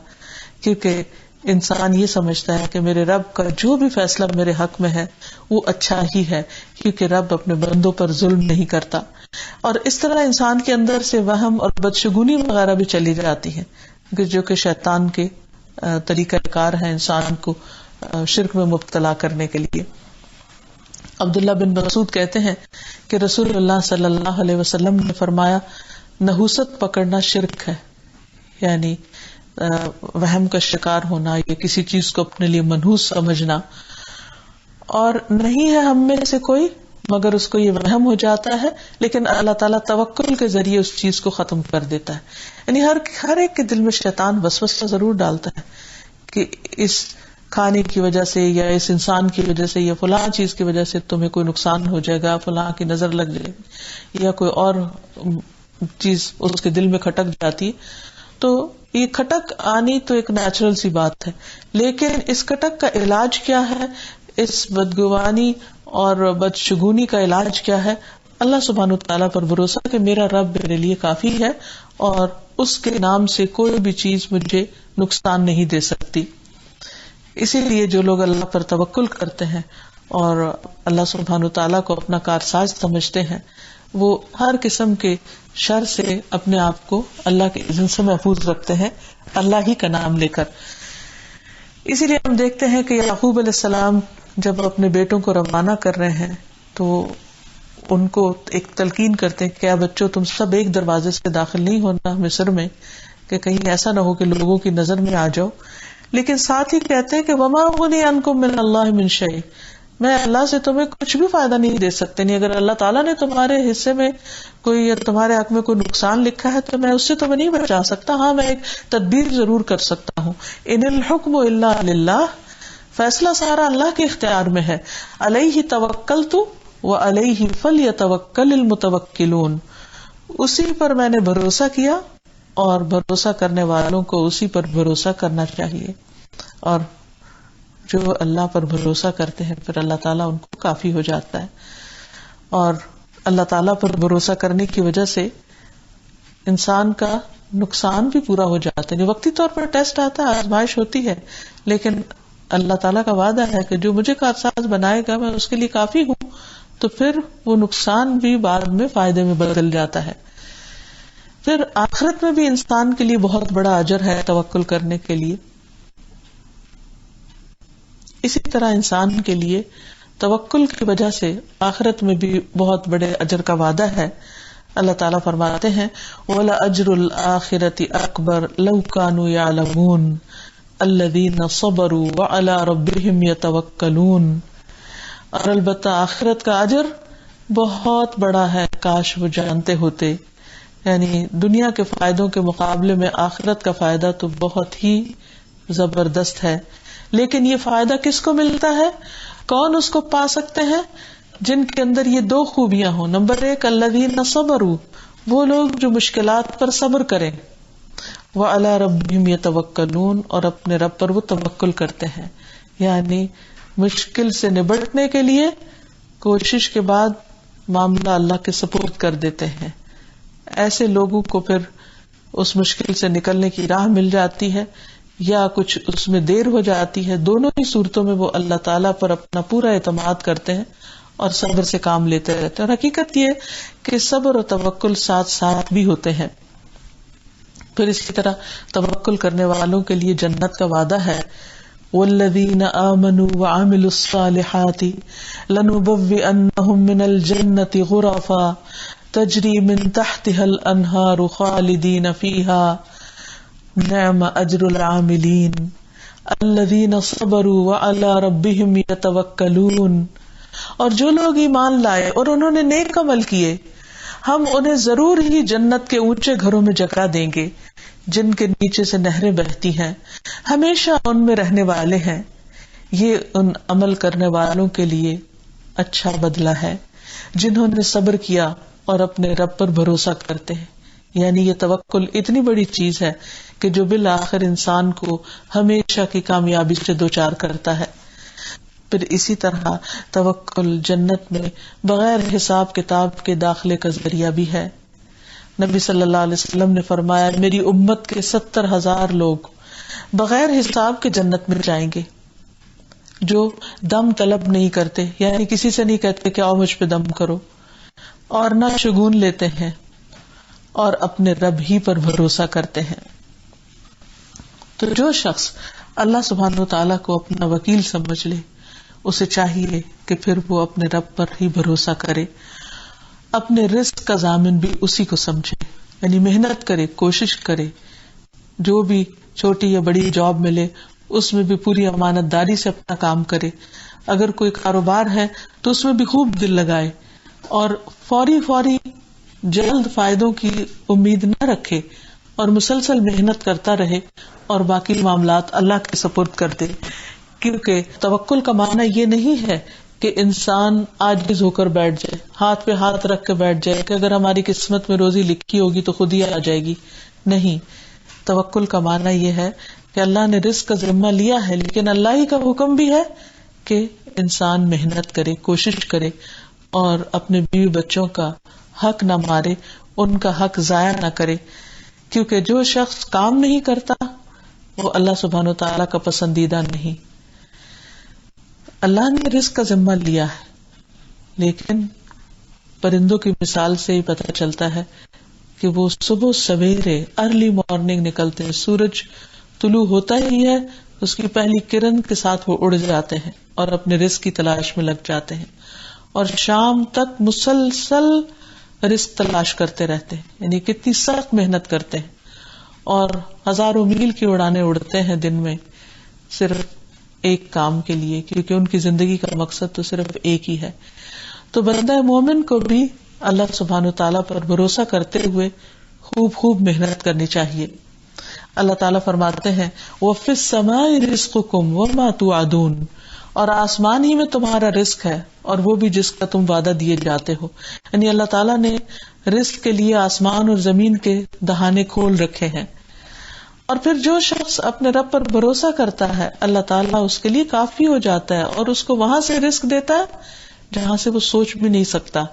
S1: کیونکہ انسان یہ سمجھتا ہے کہ میرے رب کا جو بھی فیصلہ میرے حق میں ہے وہ اچھا ہی ہے، کیونکہ رب اپنے بندوں پر ظلم نہیں کرتا۔ اور اس طرح انسان کے اندر سے وہم اور بدشگونی وغیرہ بھی چلی جاتی ہے جو کہ شیطان کے طریقہ کار ہے انسان کو شرک میں مبتلا کرنے کے لیے۔ عبداللہ بن مسعود کہتے ہیں کہ رسول اللہ صلی اللہ علیہ وسلم نے فرمایا نحوست پکڑنا شرک ہے، یعنی وہم کا شکار ہونا یا کسی چیز کو اپنے لیے منحوس سمجھنا، اور نہیں ہے ہم میں سے کوئی مگر اس کو یہ وہم ہو جاتا ہے، لیکن اللہ تعالیٰ توکل کے ذریعے اس چیز کو ختم کر دیتا ہے۔ یعنی ہر ایک کے دل میں شیطان وسوسہ ضرور ڈالتا ہے کہ اس کھانے کی وجہ سے یا اس انسان کی وجہ سے یا فلاں چیز کی وجہ سے تمہیں کوئی نقصان ہو جائے گا، فلاں کی نظر لگ جائے گی یا کوئی اور چیز اس کے دل میں کھٹک جاتی ہے۔ تو یہ کھٹک آنی تو ایک نیچرل سی بات ہے، لیکن اس کھٹک کا علاج کیا ہے، اس بدگمانی اور بدشگونی کا علاج کیا ہے؟ اللہ سبحانہ وتعالیٰ پر بھروسہ کہ میرا رب میرے لیے کافی ہے اور اس کے نام سے کوئی بھی چیز مجھے نقصان نہیں دے سکتی۔ اسی لیے جو لوگ اللہ پر توکل کرتے ہیں اور اللہ سبحانہ وتعالیٰ کو اپنا کارساز سمجھتے ہیں وہ ہر قسم کے شر سے اپنے آپ کو اللہ کے اذن سے محفوظ رکھتے ہیں، اللہ ہی کا نام لے کر۔ اسی لیے ہم دیکھتے ہیں کہ یعقوب علیہ السلام جب اپنے بیٹوں کو روانہ کر رہے ہیں تو ان کو ایک تلقین کرتے ہیں کہ کیا بچوں تم سب ایک دروازے سے داخل نہیں ہونا مصر میں، کہ کہیں ایسا نہ ہو کہ لوگوں کی نظر میں آ جاؤ، لیکن ساتھ ہی کہتے ہیں کہ وما اغنی عنکم من اللہ من شیء، میں اللہ سے تمہیں کچھ بھی فائدہ نہیں دے سکتے، نہیں اگر اللہ تعالیٰ نے تمہارے حصے میں کوئی یا تمہارے حق میں کوئی نقصان لکھا ہے تو میں اس سے تمہیں نہیں بچا سکتا، ہاں میں ایک تدبیر ضرور کر سکتا ہوں۔ ان الحکم الا للہ، فیصلہ سارا اللہ کے اختیار میں ہے۔ علیہ توکلت وعلیہ فلیتوکل المتوکلون، اسی پر میں نے بھروسہ کیا اور بھروسہ کرنے والوں کو اسی پر بھروسہ کرنا چاہیے، اور جو اللہ پر بھروسہ کرتے ہیں پھر اللہ تعالیٰ ان کو کافی ہو جاتا ہے۔ اور اللہ تعالیٰ پر بھروسہ کرنے کی وجہ سے انسان کا نقصان بھی پورا ہو جاتا ہے۔ جو وقتی طور پر ٹیسٹ آتا ہے، آزمائش ہوتی ہے، لیکن اللہ تعالیٰ کا وعدہ ہے کہ جو مجھے کارساز بنائے گا میں اس کے لیے کافی ہوں، تو پھر وہ نقصان بھی بعد میں فائدے میں بدل جاتا ہے۔ پھر آخرت میں بھی انسان کے لیے بہت بڑا اجر ہے توکل کرنے کے لیے۔ اسی طرح انسان کے لیے توکل کی وجہ سے آخرت میں بھی بہت بڑے اجر کا وعدہ ہے۔ اللہ تعالیٰ فرماتے ہیں وَلَأَجْرُ الْآخِرَةِ أَكْبَرُ لَوْ كَانُوا يَعْلَمُونَ الَّذِينَ صَبَرُوا وَعَلَى رَبِّهِمْ يَتَوَكَّلُونَ، اور البتہ آخرت کا اجر بہت بڑا ہے کاش وہ جانتے ہوتے، یعنی دنیا کے فائدوں کے مقابلے میں آخرت کا فائدہ تو بہت ہی زبردست ہے۔ لیکن یہ فائدہ کس کو ملتا ہے، کون اس کو پا سکتے ہیں؟ جن کے اندر یہ دو خوبیاں ہوں۔ نمبر 1 الذین صبروا، وہ لوگ جو مشکلات پر صبر کریں، وعلی ربہم یتوکلون، اور اپنے رب پر وہ توکل کرتے ہیں، یعنی مشکل سے نبٹنے کے لیے کوشش کے بعد معاملہ اللہ کے سپرد کر دیتے ہیں۔ ایسے لوگوں کو پھر اس مشکل سے نکلنے کی راہ مل جاتی ہے یا کچھ اس میں دیر ہو جاتی ہے، دونوں ہی صورتوں میں وہ اللہ تعالیٰ پر اپنا پورا اعتماد کرتے ہیں اور صبر سے کام لیتے رہتے ہیں. اور حقیقت یہ کہ صبر اور توکل ساتھ ساتھ بھی ہوتے ہیں. پھر اسی طرح توکل کرنے والوں کے لیے جنت کا وعدہ ہے. والذین آمنوا وعملوا الصالحات لنبوئنہم من الجنة غرفا تجری من تحتها الانہار خالدین فیہا نعم اجر العاملین الذین صبروا وعلی ربہم یتوکلون. اور جو لوگ ایمان لائے اور انہوں نے نیک عمل کیے ہم انہیں ضرور ہی جنت کے اونچے گھروں میں جگہ دیں گے جن کے نیچے سے نہریں بہتی ہیں، ہمیشہ ان میں رہنے والے ہیں. یہ ان عمل کرنے والوں کے لیے اچھا بدلہ ہے جنہوں نے صبر کیا اور اپنے رب پر بھروسہ کرتے ہیں. یعنی یہ توکل اتنی بڑی چیز ہے کہ جو بالآخر انسان کو ہمیشہ کی کامیابی سے دوچار کرتا ہے. پھر اسی طرح توکل جنت میں بغیر حساب کتاب کے داخلے کا ذریعہ بھی ہے. نبی صلی اللہ علیہ وسلم نے فرمایا میری امت کے 70,000 لوگ بغیر حساب کے جنت میں جائیں گے جو دم طلب نہیں کرتے، یعنی کسی سے نہیں کہتے کہ آؤ مجھ پہ دم کرو، اور نہ شگون لیتے ہیں اور اپنے رب ہی پر بھروسہ کرتے ہیں. تو جو شخص اللہ سبحانہ وتعالیٰ کو اپنا وکیل سمجھ لے اسے چاہیے کہ پھر وہ اپنے رب پر ہی بھروسہ کرے، اپنے رزق کا ضامن بھی اسی کو سمجھے، یعنی محنت کرے، کوشش کرے، جو بھی چھوٹی یا بڑی جاب ملے اس میں بھی پوری امانت داری سے اپنا کام کرے. اگر کوئی کاروبار ہے تو اس میں بھی خوب دل لگائے اور فوری جلد فائدوں کی امید نہ رکھے اور مسلسل محنت کرتا رہے اور باقی معاملات اللہ کے سپرد کر دے. کیونکہ توکل کا معنی یہ نہیں ہے کہ انسان عاجز ہو کر بیٹھ جائے، ہاتھ پہ ہاتھ رکھ کے بیٹھ جائے کہ اگر ہماری قسمت میں روزی لکھی ہوگی تو خود ہی آ جائے گی. نہیں، توکل کا معنی یہ ہے کہ اللہ نے رزق کا ذمہ لیا ہے لیکن اللہ ہی کا حکم بھی ہے کہ انسان محنت کرے، کوشش کرے اور اپنے بیوی بچوں کا حق نہ مارے، ان کا حق ضائع نہ کرے. کیونکہ جو شخص کام نہیں کرتا وہ اللہ سبحانہ وتعالیٰ کا پسندیدہ نہیں. اللہ نے رزق کا ذمہ لیا ہے لیکن پرندوں کی مثال سے ہی پتہ چلتا ہے کہ وہ صبح سویرے ارلی مارننگ نکلتے ہیں، سورج طلوع ہوتا ہی ہے اس کی پہلی کرن کے ساتھ وہ اڑ جاتے ہیں اور اپنے رزق کی تلاش میں لگ جاتے ہیں اور شام تک مسلسل رزق تلاش کرتے رہتے ہیں. یعنی کتنی سخت محنت کرتے ہیں اور ہزاروں میل کی اڑانے اڑتے ہیں دن میں صرف ایک کام کے لیے، کیونکہ ان کی زندگی کا مقصد تو صرف ایک ہی ہے. تو بندہ مومن کو بھی اللہ سبحانہ تعالیٰ پر بھروسہ کرتے ہوئے خوب محنت کرنی چاہیے. اللہ تعالیٰ فرماتے ہیں وَفِي السَّمَاءِ رِزْقُكُمْ وَمَا تُوعَدُونَ، اور آسمان ہی میں تمہارا رزق ہے اور وہ بھی جس کا تم وعدہ دیے جاتے ہو. یعنی اللہ تعالیٰ نے رزق کے لیے آسمان اور زمین کے دہانے کھول رکھے ہیں. اور پھر جو شخص اپنے رب پر بھروسہ کرتا ہے اللہ تعالیٰ اس کے لیے کافی ہو جاتا ہے اور اس کو وہاں سے رزق دیتا ہے جہاں سے وہ سوچ بھی نہیں سکتا.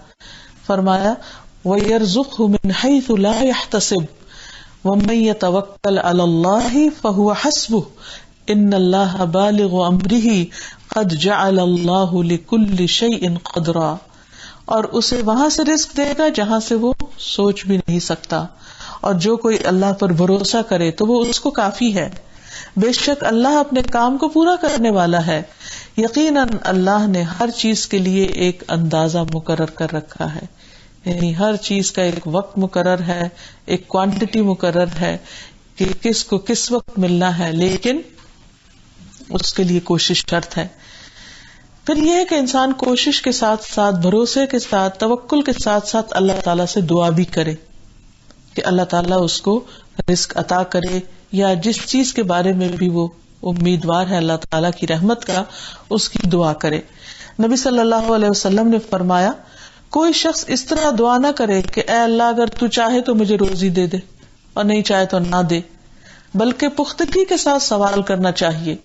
S1: فرمایا وَيَرْزُقْهُ مِنْ حَيْثُ لَا يَحْتَسِبُ وَمَن يَتَوَكَّلْ عَلَى اللَّهِ فَهُوَ حَسْبُهُ إِنَّ اللَّهَ بَالِغُ أَمْرِهِ قَدْ جَعَلَ اللَّهُ لِكُلِّ شَيْءٍ قَدْرًا. اور اسے وہاں سے رزق دے گا جہاں سے وہ سوچ بھی نہیں سکتا. اور جو کوئی اللہ پر بھروسہ کرے تو وہ اس کو کافی ہے. بے شک اللہ اپنے کام کو پورا کرنے والا ہے. یقیناً اللہ نے ہر چیز کے لیے ایک اندازہ مقرر کر رکھا ہے، یعنی ہر چیز کا ایک وقت مقرر ہے، ایک کوانٹٹی مقرر ہے کہ کس کو کس وقت ملنا ہے، لیکن اس کے لیے کوشش شرط ہے. پھر یہ ہے کہ انسان کوشش کے ساتھ ساتھ، بھروسے کے ساتھ، توکل کے ساتھ ساتھ اللہ تعالیٰ سے دعا بھی کرے کہ اللہ تعالیٰ اس کو رزق عطا کرے، یا جس چیز کے بارے میں بھی وہ امیدوار ہے اللہ تعالیٰ کی رحمت کا، اس کی دعا کرے. نبی صلی اللہ علیہ وسلم نے فرمایا کوئی شخص اس طرح دعا نہ کرے کہ اے اللہ اگر تو چاہے تو مجھے روزی دے دے اور نہیں چاہے تو نہ دے، بلکہ پختگی کے ساتھ سوال کرنا چاہیے،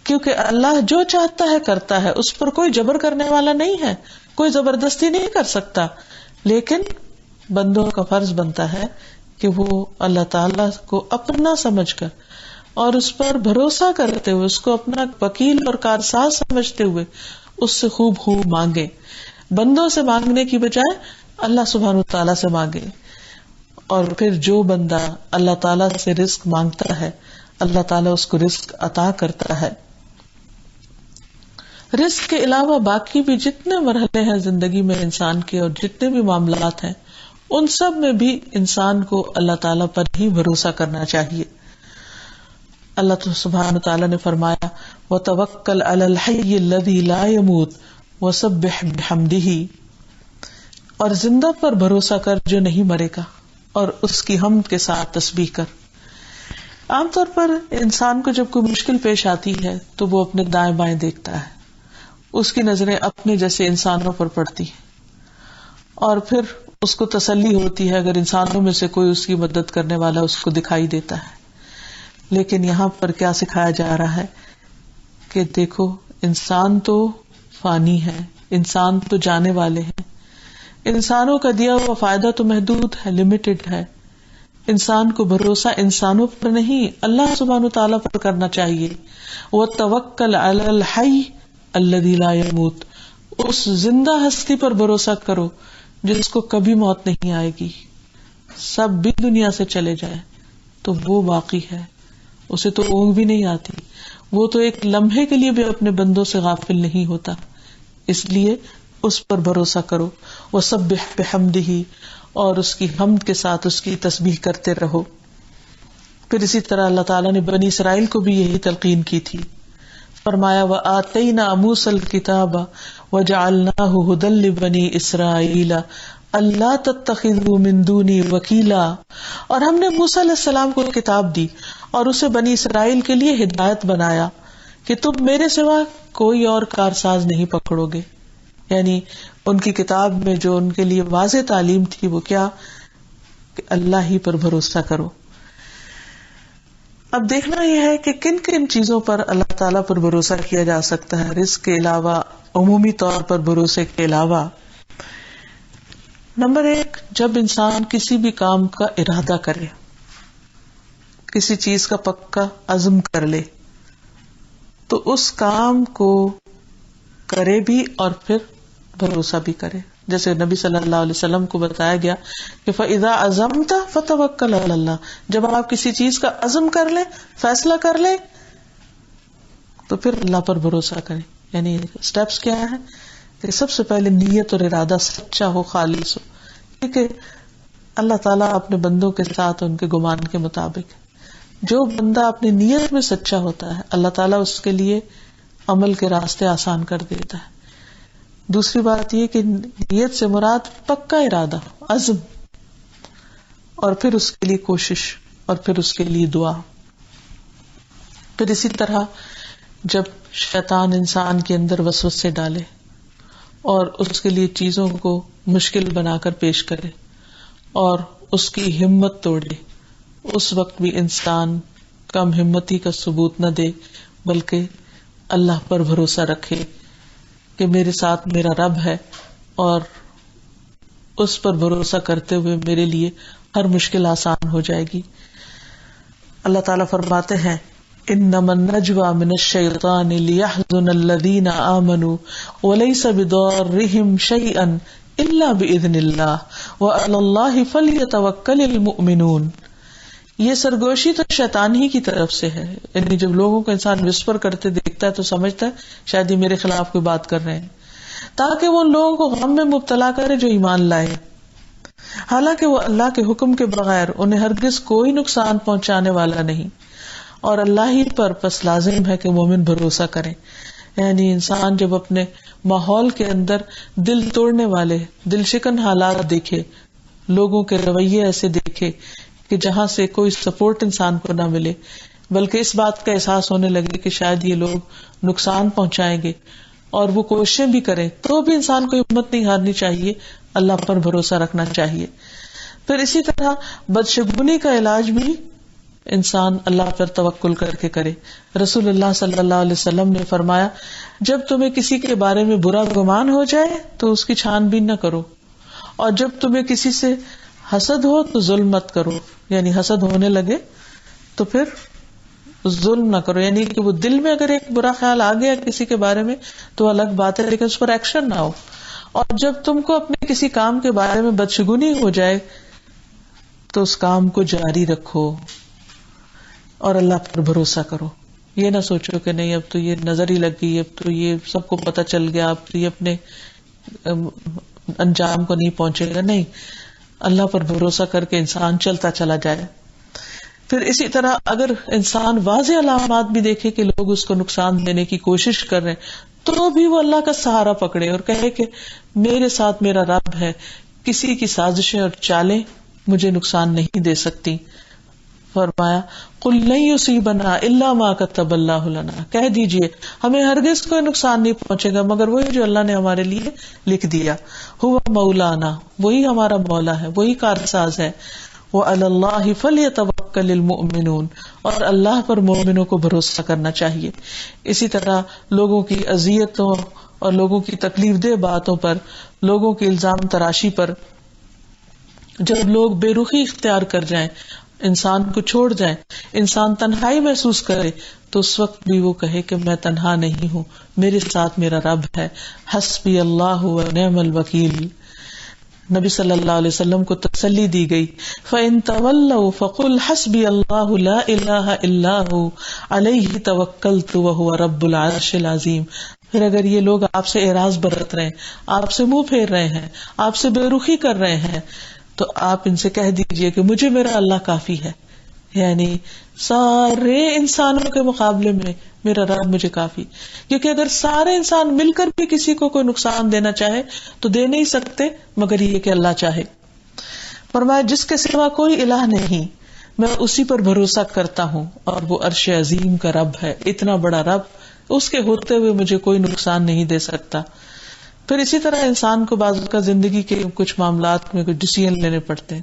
S1: کیونکہ اللہ جو چاہتا ہے کرتا ہے، اس پر کوئی جبر کرنے والا نہیں ہے، کوئی زبردستی نہیں کر سکتا. لیکن بندوں کا فرض بنتا ہے کہ وہ اللہ تعالیٰ کو اپنا سمجھ کر اور اس پر بھروسہ کرتے ہوئے، اس کو اپنا وکیل اور کارساز سمجھتے ہوئے اس سے خوب مانگے. بندوں سے مانگنے کی بجائے اللہ سبحانہ وتعالیٰ سے مانگے. اور پھر جو بندہ اللہ تعالیٰ سے رزق مانگتا ہے اللہ تعالیٰ اس کو رزق عطا کرتا ہے. رزق کے علاوہ باقی بھی جتنے مرحلے ہیں زندگی میں انسان کے اور جتنے بھی معاملات ہیں ان سب میں بھی انسان کو اللہ تعالیٰ پر ہی بھروسہ کرنا چاہیے. اللہ سبحانہ وتعالیٰ نے فرمایا وَتَوَكَّلْ عَلَى الْحَيِّ الَّذِي لَا يَمُوتُ وَسَبِّحْ بِحَمْدِهِ، اور زندہ پر بھروسہ کر جو نہیں مرے گا اور اس کی حمد کے ساتھ تسبیح کر. عام طور پر انسان کو جب کوئی مشکل پیش آتی ہے تو وہ اپنے دائیں بائیں دیکھتا ہے، اس کی نظریں اپنے جیسے انسانوں پر پڑتی ہیں اور پھر اس کو تسلی ہوتی ہے اگر انسانوں میں سے کوئی اس کی مدد کرنے والا اس کو دکھائی دیتا ہے. لیکن یہاں پر کیا سکھایا جا رہا ہے کہ دیکھو انسان تو فانی ہے، انسان تو جانے والے ہیں، انسانوں کا دیا ہوا فائدہ تو محدود ہے، لمیٹڈ ہے. انسان کو بھروسہ انسانوں پر نہیں اللہ سبحانہ وتعالیٰ پر کرنا چاہیے. وَتَوَكَّلْ عَلَى الْحَيِّ الَّذِي لَا يَمُوتُ، اس زندہ ہستی پر بھروسہ کرو جس کو کبھی موت نہیں آئے گی. سب بھی دنیا سے چلے جائے تو وہ باقی ہے، اسے تو اونگ بھی نہیں آتی، وہ تو ایک لمحے کے لیے بھی اپنے بندوں سے غافل نہیں ہوتا. اس لیے اس پر بھروسہ کرو. وَسَبِّحْ بِحَمْدِهِ، اور اس کی حمد کے ساتھ اس کی تسبیح کرتے رہو. پھر اسی طرح اللہ تعالیٰ نے بنی اسرائیل کو بھی یہی تلقین کی تھی. فرمایا وَآتَيْنَا مُوسَى الْكِتَابَ وَجَعَلْنَاهُ هُدًى لِبَنِي إِسْرَائِيلَ أَلَّا تَتَّخِذُوا مِن دُونِي وَكِيلًا، اور ہم نے موسیٰ علیہ السلام کو کتاب دی اور اسے بنی اسرائیل کے لیے ہدایت بنایا کہ تم میرے سوا کوئی اور کارساز نہیں پکڑو گے. یعنی ان کی کتاب میں جو ان کے لیے واضح تعلیم تھی وہ کیا کہ اللہ ہی پر بھروسہ کرو. اب دیکھنا یہ ہے کہ کن کن چیزوں پر اللہ تعالیٰ پر بھروسہ کیا جا سکتا ہے رزق کے علاوہ، عمومی طور پر بھروسے کے علاوہ. نمبر 1، جب انسان کسی بھی کام کا ارادہ کرے، کسی چیز کا پکا عزم کر لے تو اس کام کو کرے بھی اور پھر بھروسہ بھی کرے. جیسے نبی صلی اللہ علیہ وسلم کو بتایا گیا کہ فَإِذَا عَزَمْتَ فَتَوَكَّلْ عَلَى اللَّهِ، جب آپ کسی چیز کا عزم کر لیں، فیصلہ کر لیں تو پھر اللہ پر بھروسہ کریں. یعنی سٹیپس کیا ہے کہ سب سے پہلے نیت اور ارادہ سچا ہو، خالص ہو، کیونکہ اللہ تعالیٰ اپنے بندوں کے ساتھ ان کے گمان کے مطابق، جو بندہ اپنی نیت میں سچا ہوتا ہے اللہ تعالیٰ اس کے لیے عمل کے راستے آسان کر دیتا ہے. دوسری بات یہ کہ نیت سے مراد پکا ارادہ، عزم، اور پھر اس کے لیے کوشش اور پھر اس کے لیے دعا. پھر اسی طرح جب شیطان انسان کے اندر وسوسے ڈالے اور اس کے لیے چیزوں کو مشکل بنا کر پیش کرے اور اس کی ہمت توڑے، اس وقت بھی انسان کم ہمتی کا ثبوت نہ دے بلکہ اللہ پر بھروسہ رکھے کہ میرے ساتھ میرا رب ہے اور اس پر بھروسہ کرتے ہوئے میرے لیے ہر مشکل آسان ہو جائے گی. اللہ تعالیٰ فرماتے ہیں انما النجوى من الشیطان لیحزن الذین آمنوا وليس بضارهم شیئا الا باذن اللہ وعلی اللہ فلیتوکل المؤمنون. یہ سرگوشی تو شیطان ہی کی طرف سے ہے. یعنی جب لوگوں کو انسان وسپر کرتے دیکھتا ہے تو سمجھتا ہے شاید یہ میرے خلاف کوئی بات کر رہے ہیں، تاکہ وہ ان لوگوں کو غم میں مبتلا کرے جو ایمان لائے، حالانکہ وہ اللہ کے حکم کے بغیر انہیں ہرگز کوئی نقصان پہنچانے والا نہیں، اور اللہ ہی پر پس لازم ہے کہ مومن بھروسہ کریں. یعنی انسان جب اپنے ماحول کے اندر دل توڑنے والے، دل شکن حالات دیکھے، لوگوں کے رویے ایسے دیکھے کہ جہاں سے کوئی سپورٹ انسان کو نہ ملے، بلکہ اس بات کا احساس ہونے لگے کہ شاید یہ لوگ نقصان پہنچائیں گے اور وہ کوششیں بھی کریں، تو بھی انسان کو ہمت نہیں ہارنی چاہیے، اللہ پر بھروسہ رکھنا چاہیے. پھر اسی طرح بدشگونی کا علاج بھی انسان اللہ پر توکل کر کے کرے. رسول اللہ صلی اللہ علیہ وسلم نے فرمایا جب تمہیں کسی کے بارے میں برا گمان ہو جائے تو اس کی چھان بین نہ کرو، اور جب تمہیں کسی سے حسد ہو تو ظلم مت کرو. یعنی حسد ہونے لگے تو پھر ظلم نہ کرو، یعنی کہ وہ دل میں اگر ایک برا خیال آ گیا کسی کے بارے میں تو الگ بات ہے، لیکن اس پر ایکشن نہ ہو. اور جب تم کو اپنے کسی کام کے بارے میں بدشگونی ہو جائے تو اس کام کو جاری رکھو اور اللہ پر بھروسہ کرو. یہ نہ سوچو کہ نہیں اب تو یہ نظر ہی لگ گئی، اب تو یہ سب کو پتہ چل گیا، اب تو یہ اپنے انجام کو نہیں پہنچے گا. نہیں، اللہ پر بھروسہ کر کے انسان چلتا چلا جائے. پھر اسی طرح اگر انسان واضح علامات بھی دیکھے کہ لوگ اس کو نقصان دینے کی کوشش کر رہے ہیں تو بھی وہ اللہ کا سہارا پکڑے اور کہے کہ میرے ساتھ میرا رب ہے، کسی کی سازشیں اور چالیں مجھے نقصان نہیں دے سکتی. فرمایا قل لن یصیبنا الا ما کتب اللہ لنا، کہہ دیجئے ہمیں ہرگز کوئی نقصان نہیں پہنچے گا مگر وہی جو اللہ نے ہمارے لیے لکھ دیا. ہوا مولانا، وہی ہمارا مولا ہے، وہی کارساز ہے. وعلی اللہ فلیتوکل المؤمنون، اور اللہ پر مومنوں کو بھروسہ کرنا چاہیے. اسی طرح لوگوں کی اذیتوں اور لوگوں کی تکلیف دہ باتوں پر، لوگوں کی الزام تراشی پر جب لوگ بے رخی اختیار کر جائیں، انسان کو چھوڑ جائیں، انسان تنہائی محسوس کرے، تو اس وقت بھی وہ کہے کہ میں تنہا نہیں ہوں، میرے ساتھ میرا رب ہے. حسبی اللہ و نعم الوکیل. نبی صلی اللہ علیہ وسلم کو تسلی دی گئی. فَإِن تَوَلَّوْا فَقُلْ حَسْبِيَ اللَّهُ لَا إِلَٰهَ إِلَّا هُوَ عَلَيْهِ تَوَكَّلْتُ وَهُوَ رَبُّ الْعَرْشِ الْعَظِيمِ. پھر اگر یہ لوگ آپ سے اعراض برت رہے ہیں، آپ سے منہ پھیر رہے ہیں، آپ سے بے رخی کر رہے ہیں، تو آپ ان سے کہہ دیجئے کہ مجھے میرا اللہ کافی ہے. یعنی سارے انسانوں کے مقابلے میں میرا رب مجھے کافی. کیونکہ اگر سارے انسان مل کر بھی کسی کو کوئی نقصان دینا چاہے تو دے نہیں سکتے مگر یہ کہ اللہ چاہے. فرمایا جس کے سوا کوئی الہ نہیں، میں اسی پر بھروسہ کرتا ہوں اور وہ عرش عظیم کا رب ہے. اتنا بڑا رب، اس کے ہوتے ہوئے مجھے کوئی نقصان نہیں دے سکتا. پھر اسی طرح انسان کو بعض کا زندگی کے کچھ معاملات میں کچھ ڈیسیژن لینے پڑتے ہیں،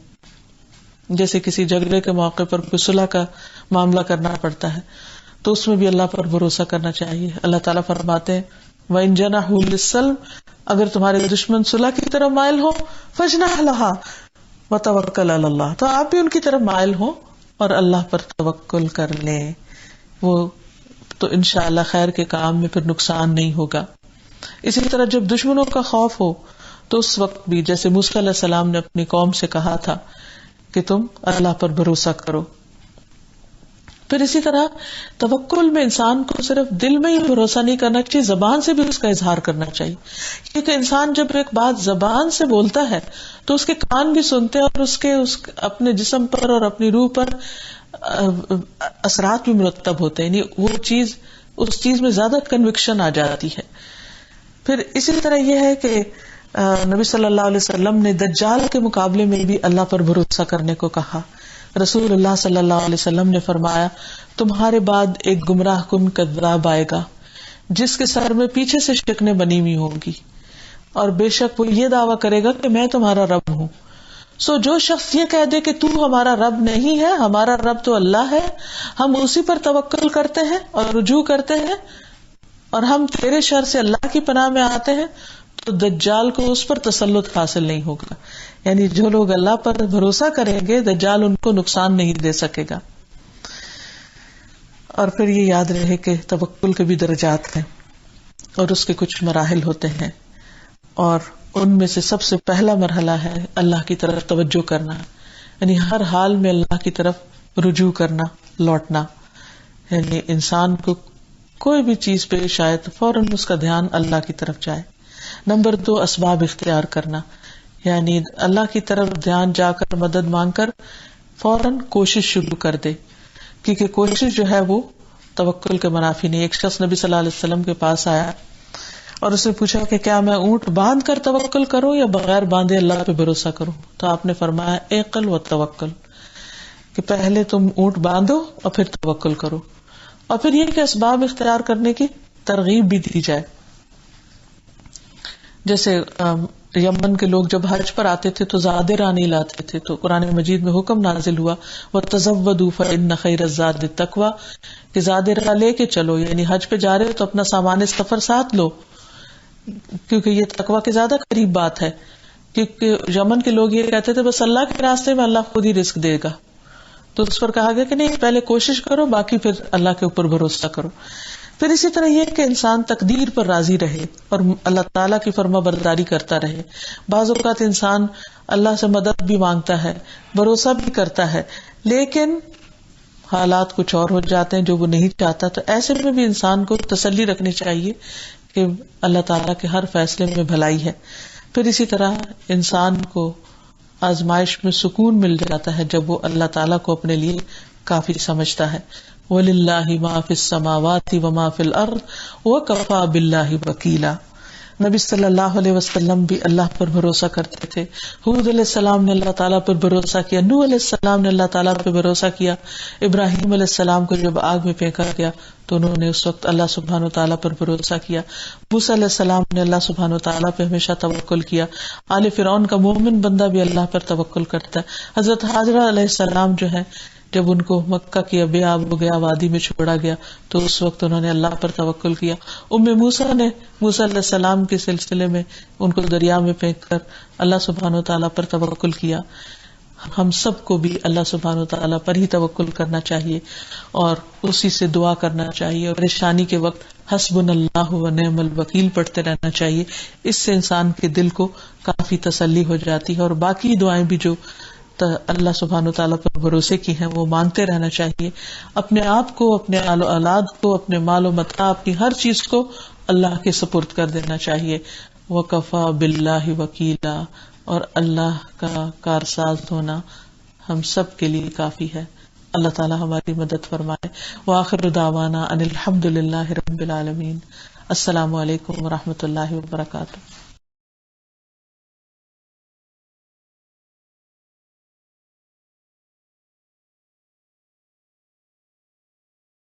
S1: جیسے کسی جھگڑے کے موقع پر کوئی صلح کا معاملہ کرنا پڑتا ہے، تو اس میں بھی اللہ پر بھروسہ کرنا چاہیے. اللہ تعالیٰ فرماتے ہیں وَإِن جَنَحُوا لِلسَّلْمِ، اگر تمہارے دشمن صلح کی طرف مائل ہو فَاجْنَحْ لَهَا وَتَوَكَّلْ عَلَى اللَّهِ، تو آپ بھی ان کی طرف مائل ہو اور اللہ پر توکل کر لیں، وہ تو انشاءاللہ خیر کے کام میں پھر نقصان نہیں ہوگا. اسی طرح جب دشمنوں کا خوف ہو تو اس وقت بھی جیسے موسیٰ علیہ السلام نے اپنی قوم سے کہا تھا کہ تم اللہ پر بھروسہ کرو. پھر اسی طرح توکل میں انسان کو صرف دل میں ہی بھروسہ نہیں کرنا چاہیے، زبان سے بھی اس کا اظہار کرنا چاہیے. کیونکہ انسان جب ایک بات زبان سے بولتا ہے تو اس کے کان بھی سنتے ہیں اور اس کے اپنے جسم پر اور اپنی روح پر اثرات بھی مرتب ہوتے ہیں، یعنی وہ چیز، اس چیز میں زیادہ کنوکشن آ جاتی ہے. پھر اسی طرح یہ ہے کہ نبی صلی اللہ علیہ وسلم نے دجال کے مقابلے میں بھی اللہ پر بھروسہ کرنے کو کہا. رسول اللہ صلی اللہ علیہ وسلم نے فرمایا تمہارے بعد ایک گمراہ کن کذاب آئے گا جس کے سر میں پیچھے سے شکنیں بنی ہوئی ہوں گی، اور بے شک وہ یہ دعویٰ کرے گا کہ میں تمہارا رب ہوں. سو جو شخص یہ کہہ دے کہ تو ہمارا رب نہیں ہے، ہمارا رب تو اللہ ہے، ہم اسی پر توکل کرتے ہیں اور رجوع کرتے ہیں اور ہم تیرے شر سے اللہ کی پناہ میں آتے ہیں، تو دجال کو اس پر تسلط حاصل نہیں ہوگا. یعنی جو لوگ اللہ پر بھروسہ کریں گے دجال ان کو نقصان نہیں دے سکے گا. اور پھر یہ یاد رہے کہ توکل کے بھی درجات ہیں اور اس کے کچھ مراحل ہوتے ہیں، اور ان میں سے سب سے پہلا مرحلہ ہے اللہ کی طرف توجہ کرنا، یعنی ہر حال میں اللہ کی طرف رجوع کرنا، لوٹنا. یعنی انسان کو کوئی بھی چیز پیش آئے تو فوراً اس کا دھیان اللہ کی طرف جائے. نمبر 2 اسباب اختیار کرنا، یعنی اللہ کی طرف دھیان جا کر مدد مانگ کر فوراً کوشش شروع کر دے، کیونکہ کوشش جو ہے وہ توکل کے منافی نہیں. ایک شخص نبی صلی اللہ علیہ وسلم کے پاس آیا اور اس نے پوچھا کہ کیا میں اونٹ باندھ کر توکل کروں یا بغیر باندھے اللہ پہ بھروسہ کروں؟ تو آپ نے فرمایا اعقل و توکل، کہ پہلے تم اونٹ باندھو اور پھر توکل کرو. اور پھر یہ کہ اسباب اختیار کرنے کی ترغیب بھی دی جائے. جیسے یمن کے لوگ جب حج پر آتے تھے تو زاد راہ نہیں لاتے تھے، تو قرآن مجید میں حکم نازل ہوا وَتَزَوَّدُوا فَإِنَّ خَيْرَ الزَّادِ التَّقْوَىٰ، کہ زاد راہ لے کے چلو، یعنی حج پہ جا رہے ہو تو اپنا سامان سفر ساتھ لو، کیونکہ یہ تقویٰ کے زیادہ قریب بات ہے. کیونکہ یمن کے لوگ یہ کہتے تھے بس اللہ کے راستے میں اللہ خود ہی رزق دے گا، تو اس پر کہا گیا کہ نہیں، پہلے کوشش کرو، باقی پھر اللہ کے اوپر بھروسہ کرو. پھر اسی طرح یہ کہ انسان تقدیر پر راضی رہے اور اللہ تعالیٰ کی فرما برداری کرتا رہے. بعض اوقات انسان اللہ سے مدد بھی مانگتا ہے, بھروسہ بھی کرتا ہے, لیکن حالات کچھ اور ہو جاتے ہیں جو وہ نہیں چاہتا. تو ایسے میں بھی انسان کو تسلی رکھنی چاہیے کہ اللہ تعالیٰ کے ہر فیصلے میں بھلائی ہے. پھر اسی طرح انسان کو آزمائش میں سکون مل جاتا ہے جب وہ اللہ تعالیٰ کو اپنے لیے کافی سمجھتا ہے. وَلِلَّهِ مَا فِي السَّمَاوَاتِ وَمَا فِي الْأَرْضِ وَكَفَى بِاللَّهِ وَكِيلًا. نبی صلی اللہ علیہ وسلم بھی اللہ پر بھروسہ کرتے تھے. حود علیہ السلام نے اللہ تعالیٰ پر بھروسہ کیا, نوح علیہ السلام نے اللہ تعالیٰ پر بھروسہ کیا, ابراہیم علیہ السلام کو جب آگ میں پھینکا گیا تو انہوں نے اس وقت اللہ سبحانہ و تعالیٰ پر بھروسہ کیا. موسیٰ علیہ السلام نے اللہ سبحانہ و تعالیٰ پہ ہمیشہ توکل کیا. آل فرعون کا مومن بندہ بھی اللہ پر توکل کرتا ہے. حضرت حاجرہ علیہ السلام جو ہے, جب ان کو مکہ کی بے آب ہو گیا, وادی میں چھوڑا گیا, تو اس وقت انہوں نے اللہ پر توکل کیا. موسیٰ نے موسیٰ علیہ السلام کے سلسلے میں ان کو دریا میں پھینک کر اللہ سبحانہ و تعالیٰ پر توکل کیا. ہم سب کو بھی اللہ سبحانہ و تعالیٰ پر ہی توکل کرنا چاہیے اور اسی سے دعا کرنا چاہیے, اور پریشانی کے وقت حسبنا اللہ و نعم الوکیل پڑھتے رہنا چاہیے. اس سے انسان کے دل کو کافی تسلی ہو جاتی ہے. اور باقی دعائیں بھی جو اللہ سبحانہ و تعالیٰ پر بھروسے کی ہیں وہ مانگتے رہنا چاہیے. اپنے آپ کو, اپنے آل و اولاد کو, اپنے مال و متاع, اپنی ہر چیز کو اللہ کے سپرد کر دینا چاہیے. وَكَفَى بِاللَّهِ وَكِيلًا, اور اللہ کا کارساز ہونا ہم سب کے لیے کافی ہے. اللہ تعالیٰ ہماری مدد فرمائے. وآخر دعوانا ان الحمد للہ رب العالمین. السلام علیکم ورحمۃ اللہ وبرکاتہ.